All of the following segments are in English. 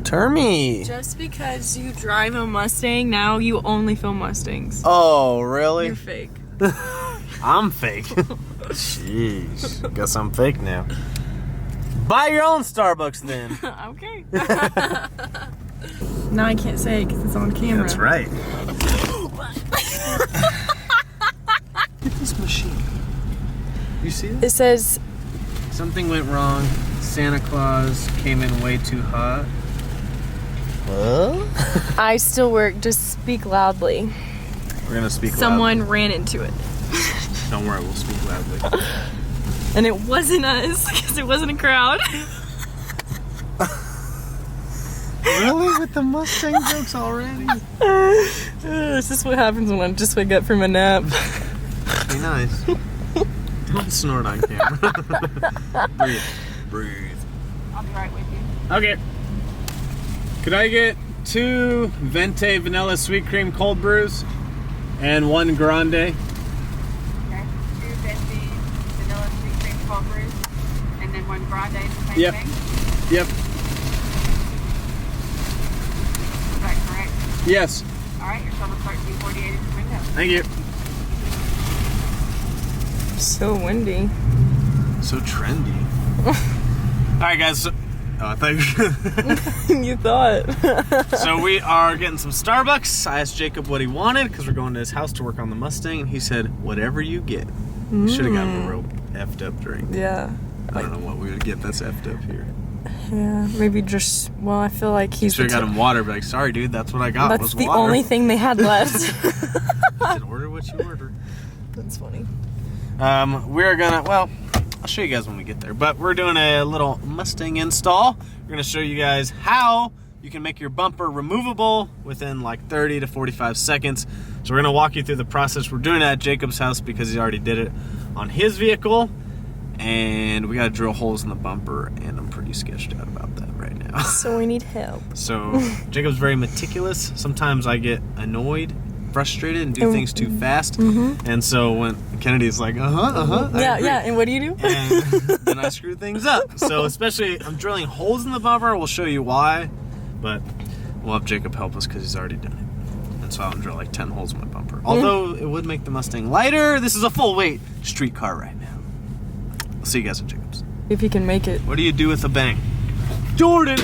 Termy. Just because you drive a Mustang, now you only film Mustangs. Oh, really? You're fake. I'm fake. Jeez. Guess I'm fake now. Buy your own Starbucks then. Okay. Now I can't say it because it's on camera. That's right. Look at this machine. You see it? It says... Something went wrong. Santa Claus came in way too hot. What? I still work. Just speak loudly. We're gonna speak Someone ran into it. Don't worry, we'll speak loudly. And it wasn't us, because it wasn't a crowd. Really? With the Mustang jokes already? This is what happens when I just wake up from a nap. Be nice. Don't snort on camera. Breathe. Breathe. I'll be right with you. Okay. Could I get 2 Venti vanilla sweet cream cold brews and 1 grande? Okay. 2 Venti vanilla sweet cream cold brews, and then 1 grande, the same Yep. thing? Yep. Is that correct? Yes. Alright, your total $13.48 is the window. Thank you. So windy. So trendy. Alright guys, so, I thought You thought. So we are getting some Starbucks. I asked Jacob what he wanted because we're going to his house to work on the Mustang, and he said, whatever you get. You should have gotten a real effed up drink. Yeah. I don't know what we would get that's effed up here. Yeah, maybe just, well, I feel like he's... Should have got him water, but like, sorry dude, that's what I got. That's was the water. only thing they had left. I said, order what you order. That's funny. We're gonna, well, I'll show you guys when we get there, but we're doing a little Mustang install. We're gonna show you guys how you can make your bumper removable within like 30 to 45 seconds. So we're gonna walk you through the process. We're doing it at Jacob's house because he already did it on his vehicle, and we gotta drill holes in the bumper, and I'm pretty sketched out about that right now. So we need help. So Jacob's very meticulous. Sometimes I get annoyed, frustrated, and do things too fast. And so when Kennedy's like, Yeah, yeah, and what do you do? and then I screw things up. So especially, I'm drilling holes in the bumper. We'll show you why, but we'll have Jacob help us because he's already done it. And so I'll drill like 10 holes in my bumper. Although it would make the Mustang lighter, this is a full weight street car right now. I'll see you guys at Jacob's. If you can make it. What do you do with a bang? Jordan!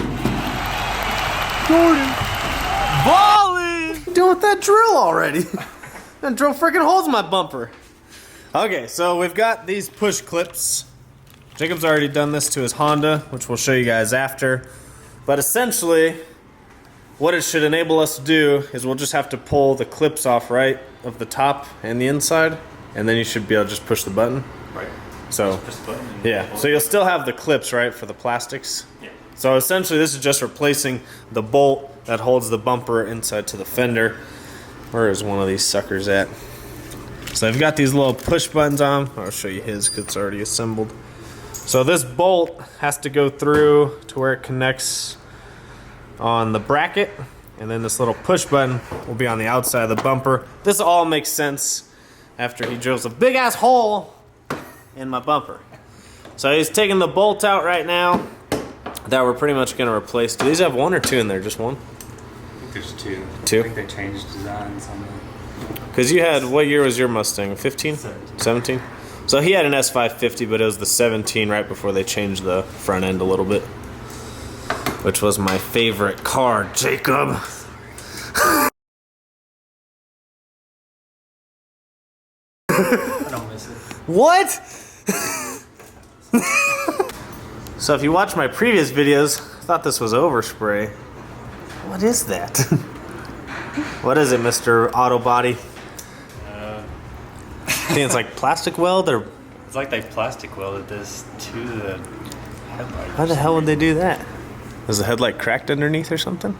Jordan! Ballin'! Doing with that drill already. And drill freaking holes in my bumper. Okay, so we've got these push clips. Jacob's already done this to his Honda, which we'll show you guys after. But essentially, what it should enable us to do is we'll just have to pull the clips off right of the top and the inside, and then you should be able to just push the button. Right. So, Just the button. yeah, so you'll still have the clips, right, for the plastics? Yeah. So essentially this is just replacing the bolt that holds the bumper inside to the fender. Where is one of these suckers at? So I've got these little push buttons on. I'll show you his because it's already assembled. So this bolt has to go through to where it connects on the bracket, and then this little push button will be on the outside of the bumper. This all makes sense after he drills a big ass hole in my bumper. So he's taking the bolt out right now that we're pretty much going to replace. Do these have 1 or 2 in there? Just 1? I think there's 2. 2? I think they changed designs on it. Because you had, what year was your Mustang? 15? 17. So he had an S550, but it was the 17 right before they changed the front end a little bit. Which was my favorite car, Jacob. I don't miss it. What? So if you watch my previous videos, I thought this was overspray. What is that? What is it, Mr. Auto Body? I think it's like plastic weld, or It's like they plastic welded this to the headlight. how the hell would they do that? Was the headlight cracked underneath or something?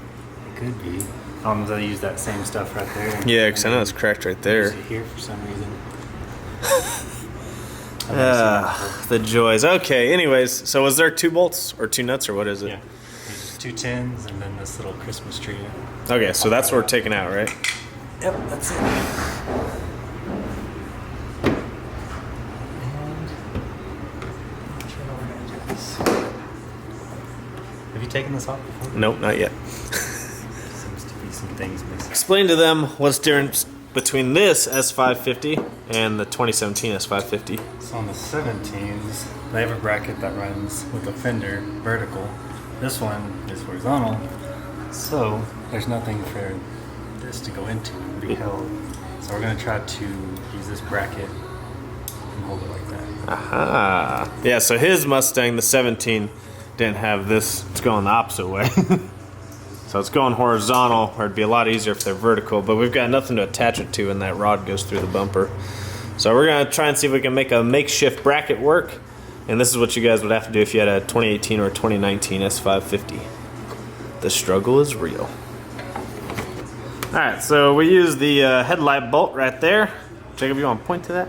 It could be. I don't know if they use that same stuff right there. Yeah, because I know it's cracked right there. Use it here for some reason. The joys. Okay, anyways, so was there 2 bolts or 2 nuts or what is it? Yeah. There's just 2 tins and then this little Christmas tree. Okay, so that's what we're taking out, right? Yep, that's it. taken this off before? Nope, not yet. Seems to be some things missing. Explain to them what's different between this S550 and the 2017 S550. So on the 17s, they have a bracket that runs with a fender vertical. This one is horizontal, so there's nothing for this to go into and be held. So we're going to try to use this bracket and hold it like that. Aha. Yeah, so his Mustang, the 17, didn't have this. It's going the opposite way. So it's going horizontal, or it'd be a lot easier if they're vertical, but we've got nothing to attach it to, and that rod goes through the bumper. So we're going to try and see if we can make a makeshift bracket work, and this is what you guys would have to do if you had a 2018 or 2019 S550. The struggle is real. Alright, so we use the headlight bolt right there. Jacob, you want to point to that?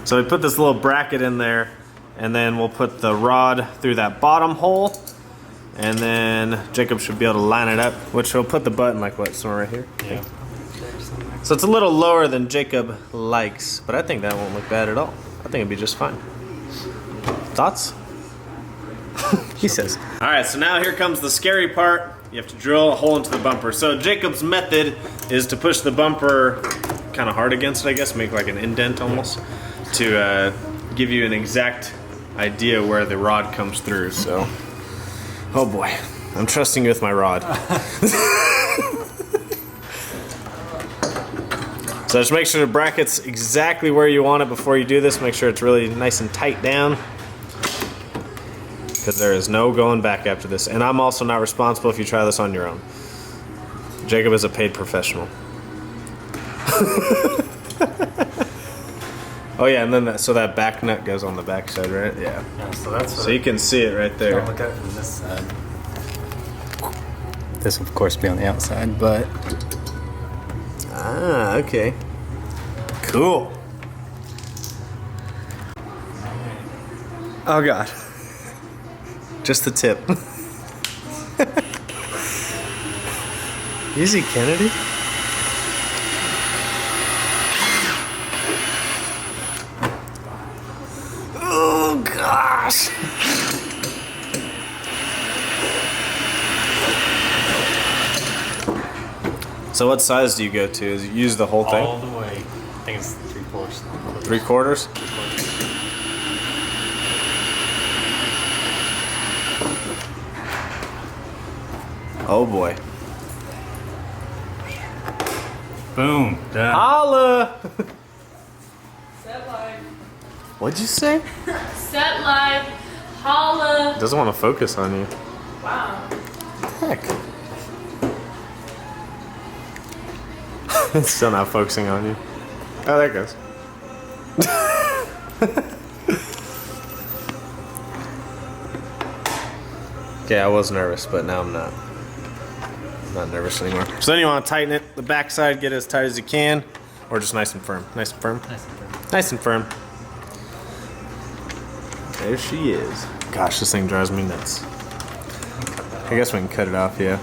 So we put this little bracket in there, and then we'll put the rod through that bottom hole, and then Jacob should be able to line it up, which will put the button like what, somewhere right here? Yeah. So it's a little lower than Jacob likes, but I think that won't look bad at all. I think it'd be just fine. Thoughts? He says. Alright, so now here comes the scary part. You have to drill a hole into the bumper. So Jacob's method is to push the bumper kind of hard against it, I guess, make like an indent almost, to give you an exact idea where the rod comes through. So, oh boy, I'm trusting you with my rod. So just make sure the bracket's exactly where you want it before you do this. Make sure it's really nice and tight down, because there is no going back after this. And I'm also not responsible if you try this on your own. Jacob is a paid professional. Oh yeah, and then that back nut goes on the back side, right? Yeah. Yeah, so that's So you can see it right there. look at it from this side. This will of course be on the outside, but Ah, okay. Cool. Oh god. Just the tip. Easy, Kennedy. Oh gosh. So what size do you go to? Is you use the whole thing? all the way. I think it's 3/4. 3/4? Oh boy. Boom. Done. Holla! Set live. What'd you say? Set live. Holla. Doesn't want to focus on you. Wow. Heck. It's still not focusing on you. Oh, there it goes. Okay, I was nervous, but now I'm not. I'm not nervous anymore. So then you want to tighten it, the backside, get it as tight as you can, or just nice and firm. Nice and firm? Nice and firm. Nice and firm. There she is. Gosh, this thing drives me nuts. I guess we can cut it off, yeah.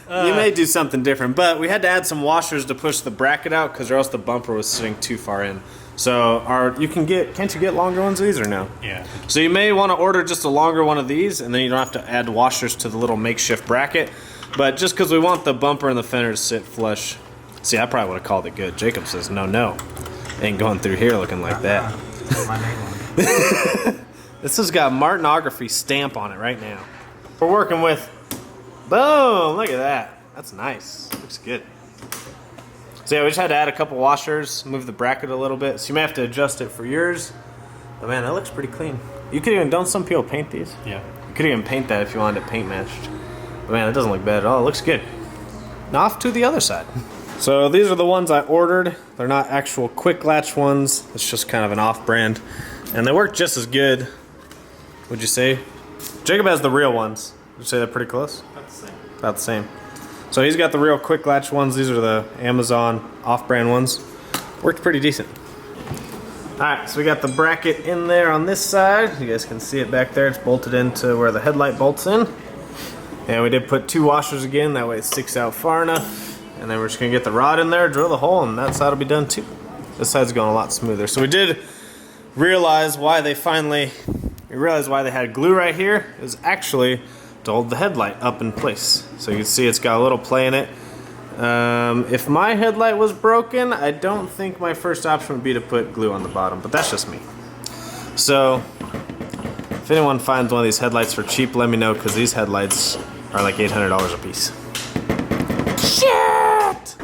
You may do something different, but we had to add some washers to push the bracket out, because or else the bumper was sitting too far in. So can't you get longer ones of these or no? Yeah. So you may want to order just a longer one of these, and then you don't have to add washers to the little makeshift bracket. But just because we want the bumper and the fender to sit flush. See, I probably would have called it good. Jacob says, no. Ain't going through here looking like that. My name on it. This has got Martinography stamp on it right now. We're working with, boom, look at that. That's nice, looks good. So yeah, we just had to add a couple washers, move the bracket a little bit. So you may have to adjust it for yours. But man, that looks pretty clean. You could even, don't some people paint these? Yeah. You could even paint that if you wanted it paint matched. But man, it doesn't look bad at all, it looks good. Now off to the other side. So these are the ones I ordered. They're not actual quick latch ones. It's just kind of an off-brand. And they work just as good, would you say? Jacob has the real ones. Would you say they're pretty close? About the same. About the same. So he's got the real quick latch ones. These are the Amazon off-brand ones. Worked pretty decent. Alright, so we got the bracket in there on this side. You guys can see it back there. It's bolted into where the headlight bolts in. And we did put 2 washers again. That way it sticks out far enough. And then we're just going to get the rod in there, drill the hole, and that side will be done too. This side's going a lot smoother. So we did realize why they finally you realize why they had glue right here. It was actually to hold the headlight up in place. So you can see it's got a little play in it. If my headlight was broken, I don't think my first option would be to put glue on the bottom, but that's just me. So if anyone finds one of these headlights for cheap, let me know, because these headlights are like $800 a piece. Shit!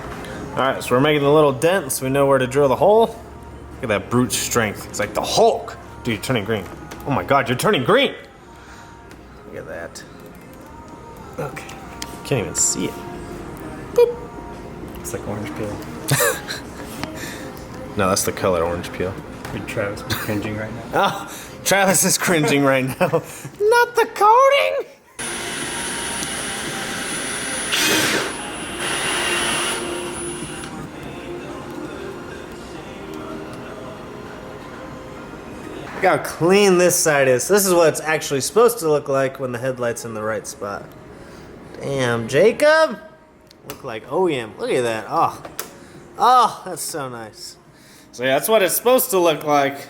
Alright, so we're making a little dent so we know where to drill the hole. Look at that brute strength. It's like the Hulk. Dude, you're turning green. Oh my god, you're turning green! Look at that. Okay. Can't even see it. Boop. It's like orange peel. No, that's the color orange peel. Travis is cringing right now. Oh, Travis is cringing right now. Not the coating! Look how clean this side is. This is what it's actually supposed to look like when the headlight's in the right spot. Damn, Jacob! Look like OEM. Look at that. Oh. Oh, that's so nice. So yeah, that's what it's supposed to look like.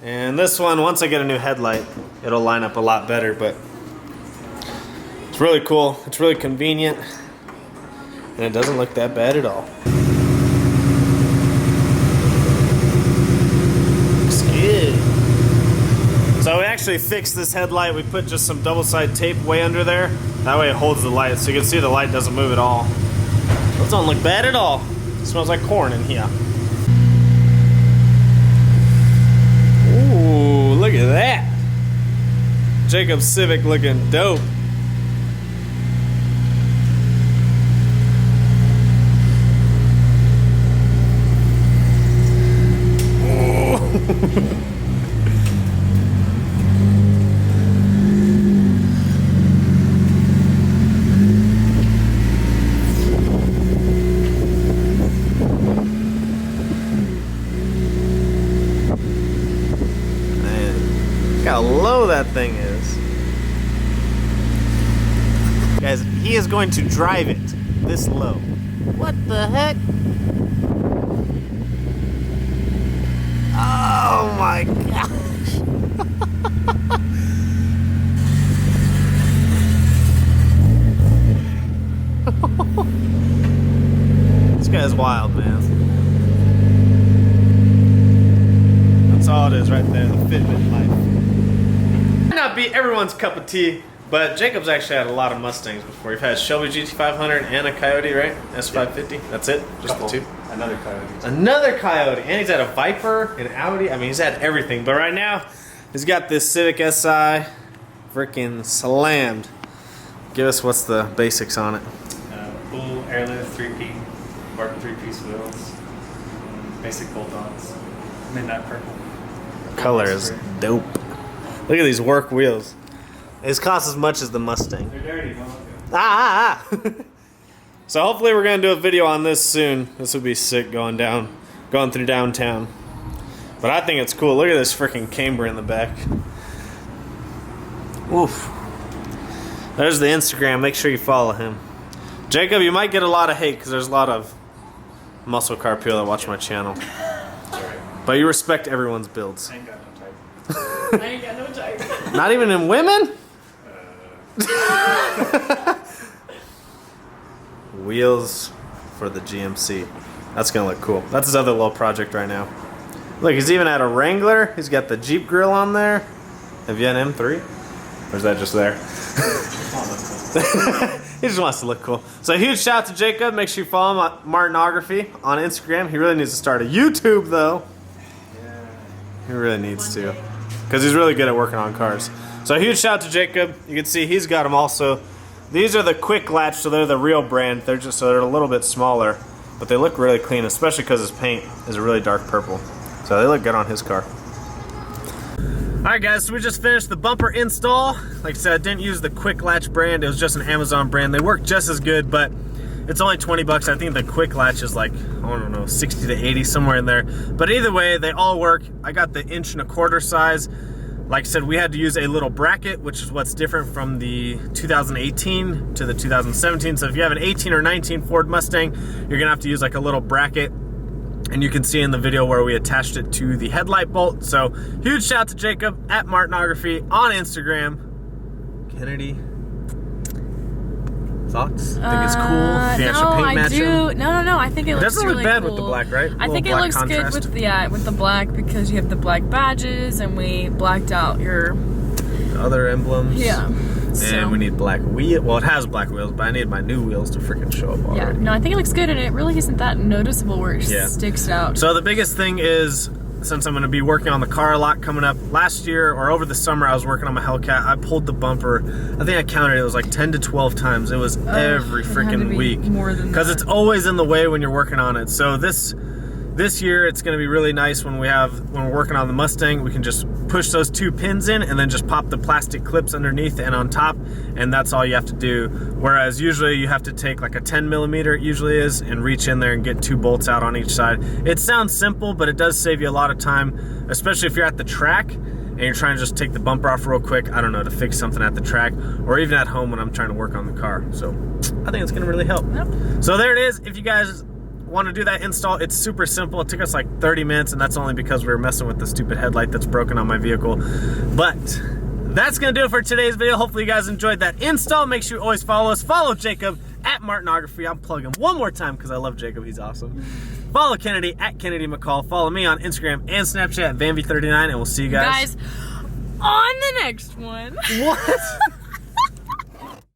And this one, once I get a new headlight, it'll line up a lot better, but it's really cool. It's really convenient. And it doesn't look that bad at all. Looks good. So we actually fixed this headlight. We put just some double-side tape way under there. That way it holds the light, so you can see the light doesn't move at all. Those don't look bad at all. It smells like corn in here. Ooh, look at that. Jacob Civic looking dope. How low that thing is. Guys, he is going to drive it this low. What the heck? Oh my gosh. This guy's wild, man. That's all it is right there, the Fitbit life. Might not be everyone's cup of tea, but Jacob's actually had a lot of Mustangs before. You've had Shelby GT500 and a Coyote, right? S550. Yeah. That's it? Just the two? Another Coyote. Another Coyote. And he's had a Viper, an Audi. I mean, he's had everything. But right now, he's got this Civic Si freaking slammed. Give us what's the basics on it. Full airlift 3P, bark 3-piece wheels, basic bolt-ons, midnight purple. Color is dope. Look at these work wheels. These cost as much as the Mustang. They're dirty, don't they? So hopefully we're gonna do a video on this soon. This would be sick going through downtown. But I think it's cool. Look at this freaking camber in the back. Oof. There's the Instagram. Make sure you follow him. Jacob, you might get a lot of hate because there's a lot of muscle car people that watch my channel. But you respect everyone's builds. I ain't got no type. I ain't got no type. Not even in women? Wheels for the GMC. That's gonna look cool. That's his other little project right now. Look, he's even had a Wrangler. He's got the Jeep grill on there. Have you had an M3? Or is that just there? He just wants to look cool. So a huge shout out to Jacob. Make sure you follow him on Martinography on Instagram. He really needs to start a YouTube though. Yeah. He really needs to. Because he's really good at working on cars. So a huge shout out to Jacob. You can see he's got them also. These are the quick latch, so they're the real brand. They're just they're a little bit smaller, but they look really clean, especially because his paint is a really dark purple. So they look good on his car. Alright guys, so we just finished the bumper install. Like I said, I didn't use the quick latch brand. It was just an Amazon brand. They work just as good, but it's only 20 bucks. I think the quick latch is like, I don't know, 60 to 80, somewhere in there. But either way, they all work. I got the 1.25" size. Like I said, we had to use a little bracket, which is what's different from the 2018 to the 2017. So if you have an 18 or 19 Ford Mustang, you're gonna have to use like a little bracket. And you can see in the video where we attached it to the headlight bolt. So huge shout out to Jacob at Martinography on Instagram. Kennedy, thoughts? Think it's cool? Think I should paint match him? No. I think it looks doesn't look really bad cool. with the black, right? I think it looks good with the black because you have the black badges and we blacked out your other emblems. Yeah. And we need black wheel. Well, it has black wheels, but I need my new wheels to freaking show up already. Yeah, no, I think it looks good, and it really isn't that noticeable where it sticks out. So the biggest thing is, since I'm going to be working on the car a lot coming up, last year or over the summer I was working on my Hellcat. I pulled the bumper, I think I counted it was like 10 to 12 times. It was every freaking week. More than because that. it's always in the way when you're working on it. So this year it's going to be really nice when we're working on the Mustang. We can just push those 2 pins in and then just pop the plastic clips underneath and on top, and that's all you have to do. Whereas usually you have to take like a 10 millimeter, it usually is, and reach in there and get 2 bolts out on each side. It sounds simple, but it does save you a lot of time, especially if you're at the track and you're trying to just take the bumper off real quick, I don't know, to fix something at the track, or even at home when I'm trying to work on the car. So I think it's going to really help. Yep. So there it is. If you guys want to do that install, it's super simple. It took us like 30 minutes, and that's only because we were messing with the stupid headlight that's broken on my vehicle. But that's gonna do it for today's video. Hopefully you guys enjoyed that install. Make sure you always follow us. Follow Jacob at Martinography. I'm plugging one more time because I love Jacob, he's awesome. Follow Kennedy at Kennedy McCall. Follow me on Instagram and Snapchat at Vanvy39, and we'll see you guys on the next one. What?